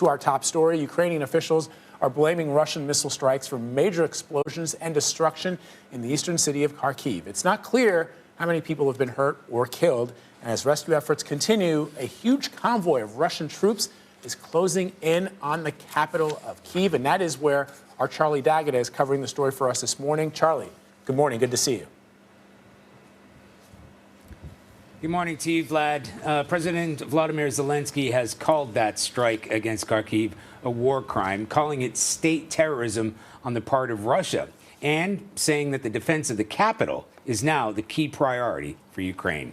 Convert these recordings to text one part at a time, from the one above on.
to our top story. Ukrainian officials are blaming Russian missile strikes for major explosions and destruction in the eastern city of Kharkiv. It's not clear how many people have been hurt or killed. And as rescue efforts continue, a huge convoy of Russian troops is closing in on the capital of Kyiv. And that is where our Charlie Daggett is covering the story for us this morning. Charlie, good morning. Good to see you. Good morning to you, Vlad. President Vladimir Zelensky has called that strike against Kharkiv a war crime, calling it state terrorism on the part of Russia, and saying that the defense of the capital is now the key priority for Ukraine.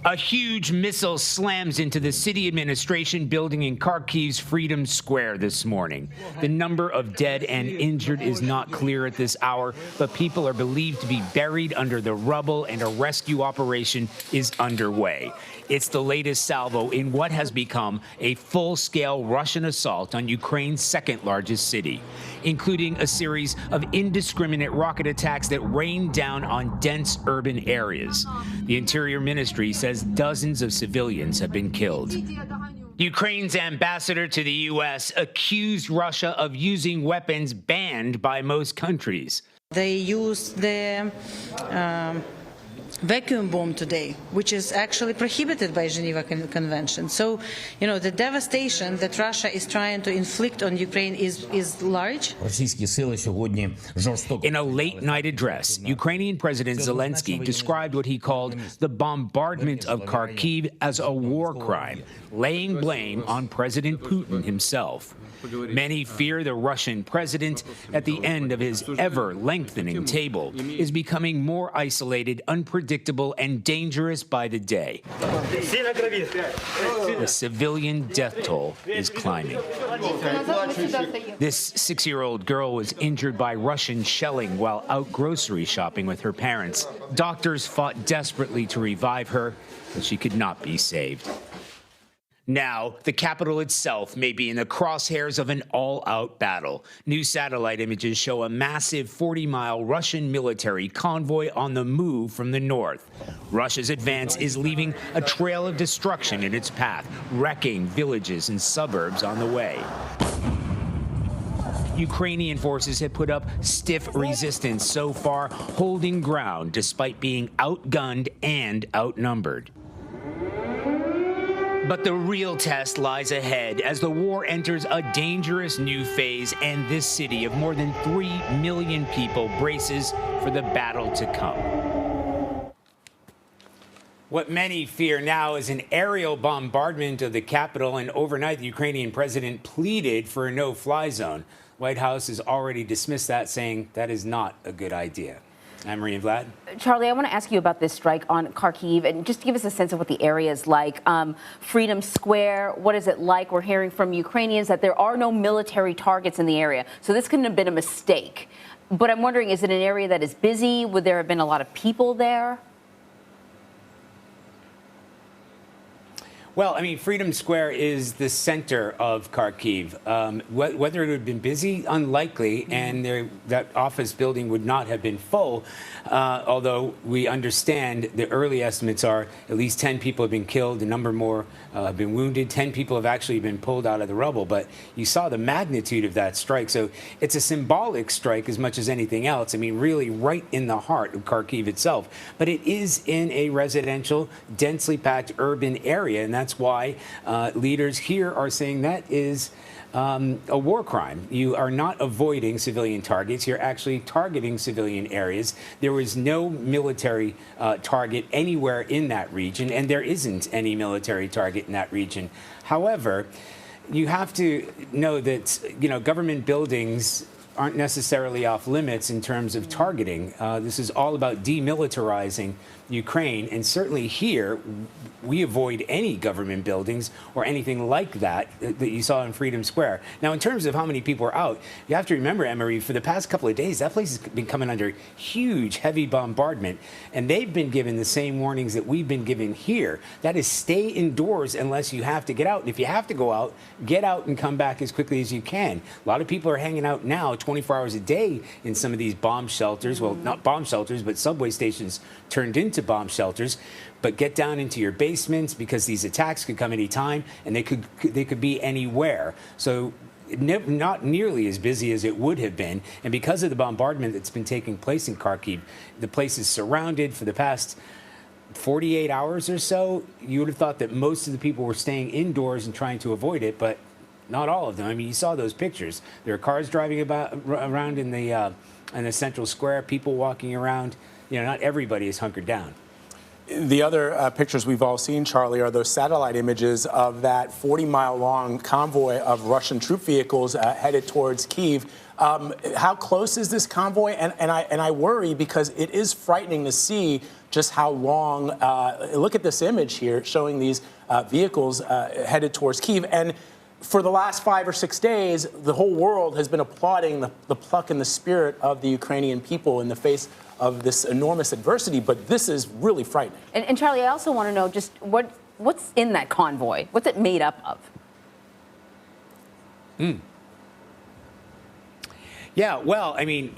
A huge missile slams into the city administration building in Kharkiv's Freedom Square this morning. The number of dead and injured is not clear at this hour, but people are believed to be buried under the rubble, and a rescue operation is underway. It's the latest salvo in what has become a full-scale Russian assault on Ukraine's second-largest city, including a series of indiscriminate rocket attacks that rained down on dense urban areas. The Interior Ministry says dozens of civilians have been killed. Ukraine's ambassador to the U.S. accused Russia of using weapons banned by most countries. They used the vacuum bomb today, which is actually prohibited by Geneva Convention. So, the devastation that Russia is trying to inflict on Ukraine is large. In a late-night address, Ukrainian President Zelensky described what he called the bombardment of Kharkiv as a war crime, laying blame on President Putin himself. Many fear the Russian president, at the end of his ever-lengthening table, is becoming more isolated, unpredictable, and dangerous by the day. The civilian death toll is climbing. This 6-year-old girl was injured by Russian shelling while out grocery shopping with her parents. Doctors fought desperately to revive her, but she could not be saved. Now, the capital itself may be in the crosshairs of an all-out battle. New satellite images show a massive 40-mile Russian military convoy on the move from the north. Russia's advance is leaving a trail of destruction in its path, wrecking villages and suburbs on the way. Ukrainian forces have put up stiff resistance so far, holding ground despite being outgunned and outnumbered. But the real test lies ahead as the war enters a dangerous new phase, and this city of more than 3 million people braces for the battle to come. What many fear now is an aerial bombardment of the capital, and overnight the Ukrainian president pleaded for a no-fly zone. White House has already dismissed that, saying that is not a good idea. Anne-Marie and Vlad? Charlie, I want to ask you about this strike on Kharkiv and just give us a sense of what the area is like. Freedom Square, what is it like? We're hearing from Ukrainians that there are no military targets in the area. So this couldn't have been a mistake. But I'm wondering, is it an area that is busy? Would there have been a lot of people there? Well, I mean, Freedom Square is the center of Kharkiv. Whether it would have been busy, unlikely, and that office building would not have been full, although we understand the early estimates are at least 10 people have been killed, a number more have been wounded, 10 people have actually been pulled out of the rubble. But you saw the magnitude of that strike. So it's a symbolic strike as much as anything else. I mean, really right in the heart of Kharkiv itself. But it is in a residential, densely packed urban area, and that's why leaders here are saying that is a war crime. You are not avoiding civilian targets. You're actually targeting civilian areas. There was no military target anywhere in that region, and there isn't any military target in that region. However, you have to know that, government buildings aren't necessarily off limits in terms of targeting. This is all about demilitarizing Ukraine, and certainly here we avoid any government buildings or anything like that you saw in Freedom Square. Now, in terms of how many people are out, you have to remember, Anne-Marie, for the past couple of days, that place has been coming under huge, heavy bombardment, and they've been given the same warnings that we've been given here. That is, stay indoors unless you have to get out. And if you have to go out, get out and come back as quickly as you can. A lot of people are hanging out now 24 hours a day in some of these bomb shelters. Well, not bomb shelters, but subway stations turned into to bomb shelters, but get down into your basements because these attacks could come any time, and they could be anywhere. So not nearly as busy as it would have been. And because of the bombardment that's been taking place in Kharkiv, the place is surrounded for the past 48 hours or so. You would have thought that most of the people were staying indoors and trying to avoid it, but not all of them. I mean, you saw those pictures. There are cars driving around in the central square, people walking around. You know, not everybody is hunkered down. The other pictures we've all seen, Charlie, are those satellite images of that 40-mile-long convoy of Russian troop vehicles headed towards Kyiv. How close is this convoy? And I worry because it is frightening to see just how long. Look at this image here showing these vehicles headed towards Kyiv. And for the last 5 or 6 days, the whole world has been applauding the pluck and the spirit of the Ukrainian people in the face of this enormous adversity, but this is really frightening. And Charlie, I also want to know just what's in that convoy? What's it made up of? Yeah, well, I mean,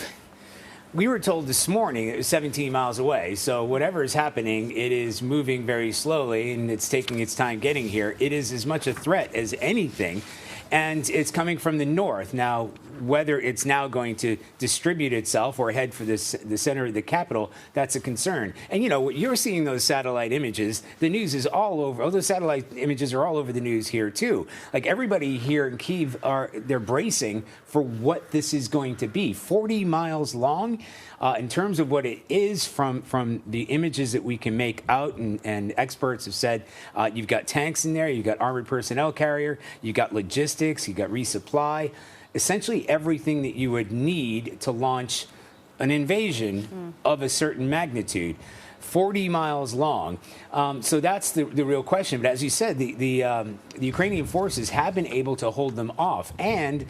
we were told this morning it was 17 miles away. So whatever is happening, it is moving very slowly, and it's taking its time getting here. It is as much a threat as anything, and it's coming from the north. Now, whether it's now going to distribute itself or head for the center of the capital, that's a concern. And, you know, you're seeing those satellite images. The news is all over. Oh, those satellite images are all over the news here, too. Like, everybody here in Kyiv, they're bracing for what this is going to be. 40 miles long. In terms of what it is from the images that we can make out, and experts have said, you've got tanks in there, you've got armored personnel carrier, you've got logistics, you've got resupply, essentially everything that you would need to launch an invasion of a certain magnitude. 40 miles long. So that's the real question. But as you said, the Ukrainian forces have been able to hold them off. And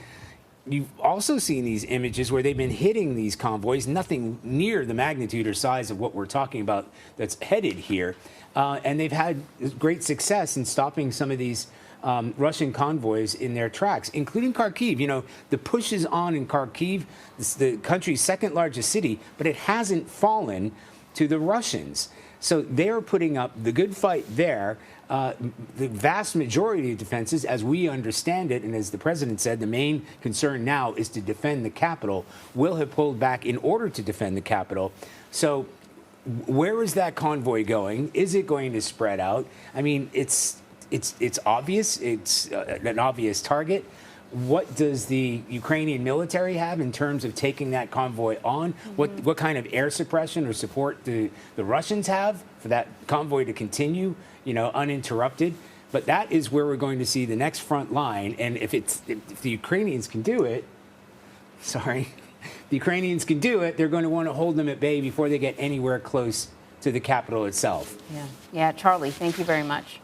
you've also seen these images where they've been hitting these convoys, nothing near the magnitude or size of what we're talking about that's headed here. And they've had great success in stopping some of these Russian convoys in their tracks, including Kharkiv. You know, the push is on in Kharkiv. It's the country's second largest city, but it hasn't fallen to the Russians. So they're putting up the good fight there. The vast majority of defenses, as we understand it, and as the president said, the main concern now is to defend the capital, will have pulled back in order to defend the capital. So where is that convoy going? Is it going to spread out? I mean, it's obvious. It's an obvious target. What does the Ukrainian military have in terms of taking that convoy on? What kind of air suppression or support do the Russians have for that convoy to continue, you know, uninterrupted? But that is where we're going to see the next front line. And if the Ukrainians can do it, the Ukrainians can do it, they're going to want to hold them at bay before they get anywhere close to the capital itself. Yeah, Charlie, thank you very much.